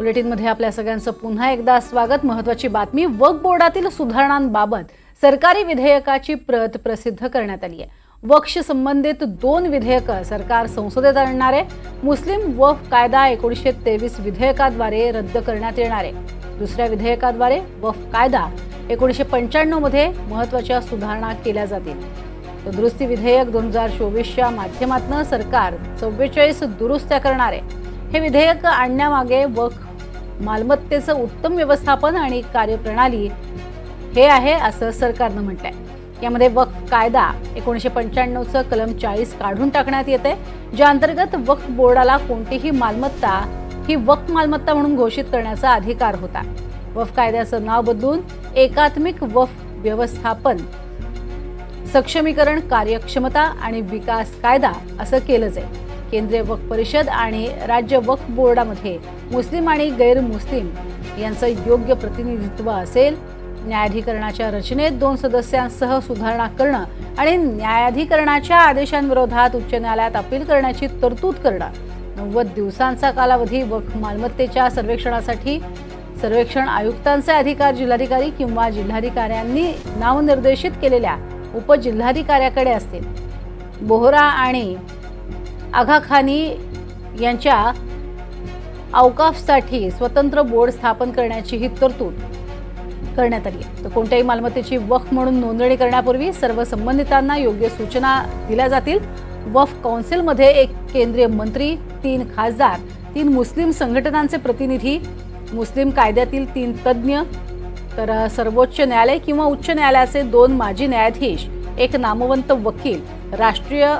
बुलेटिनमध्ये आपल्या सगळ्यांचं पुन्हा एकदा स्वागत। महत्त्वाची बातमी, वक्फ बोर्डातील सुधारणांबाबत सरकारी विधेयकाची प्रत प्रसिद्ध करण्यात आली आहे। वक्फ संबंधित 2 विधेयकं सरकार संसदेत आणणार आहे। मुस्लिम वक्फ कायदा 1923 विधेयकाद्वारे रद्द करण्यात येणार आहे। दुसऱ्या विधेयकाद्वारे वक्फ कायदा 1995 मध्ये महत्त्वाच्या सुधारणा केल्या जातील। दुरुस्ती विधेयक 2024च्या माध्यमातून सरकार 44 दुरुस्त्या करणार आहे। हे विधेयक आणण्यामागे वक्फ मालमत्तेचं उत्तम व्यवस्थापन आणि कार्यप्रणाली हे आहे असं सरकारनं म्हटलंय। यामध्ये वक्फ कायदा 1995चं कलम 40 काढून टाकण्यात येते, ज्या अंतर्गत वक्फ बोर्डाला कोणतीही मालमत्ता ही वक्फ मालमत्ता म्हणून घोषित करण्याचा अधिकार होता। वक्फ कायद्याचं नाव बदलून एकात्मिक वक्फ व्यवस्थापन, सक्षमीकरण, कार्यक्षमता आणि विकास कायदा असं केलं जाईल। केंद्रीय वक्फ परिषद आणि राज्य वक्फ बोर्डामध्ये मुस्लिम आणि गैर मुस्लिम यांचं योग्य प्रतिनिधित्व असेल। न्यायाधिकरणाच्या रचनेत 2 सदस्यांसह सुधारणा करणं आणि न्यायाधिकरणाच्या आदेशांविरोधात उच्च न्यायालयात अपील करण्याची तरतूद करणं। 90 दिवसांचा कालावधी वक्फ मालमत्तेच्या सर्वेक्षणासाठी सर्वेक्षण आयुक्तांचे अधिकार जिल्हाधिकारी किंवा जिल्हाधिकाऱ्यांनी नामनिर्देशित केलेल्या उपजिल्हाधिकाऱ्याकडे असतील। बोहरा आणि आगाखानी यांच्या औकाफसाठी स्वतंत्र बोर्ड स्थापन करण्याची ही तरतूद करण्यात आली आहे। तर कोणत्याही मालमत्तेची वक्फ म्हणून नोंदणी करण्यापूर्वी सर्व संबंधितांना योग्य सूचना दिल्या जातील। वक्फ काउन्सिलमध्ये 1 केंद्रीय मंत्री, 3 खासदार, 3 मुस्लिम संघटनांचे प्रतिनिधी, मुस्लिम कायद्यातील 3 तज्ज्ञ, तर सर्वोच्च न्यायालय किंवा उच्च न्यायालयाचे 2 माजी न्यायाधीश, 1 नामवंत वकील, राष्ट्रीय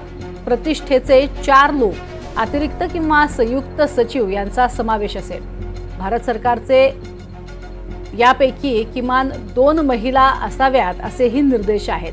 प्रतिष्ठेचे 4 लोक, अतिरिक्त किंवा संयुक्त सचिव यांचा समावेश असेल। भारत सरकारचे यापैकी किमान 2 महिला असाव्यात असेही निर्देश आहेत।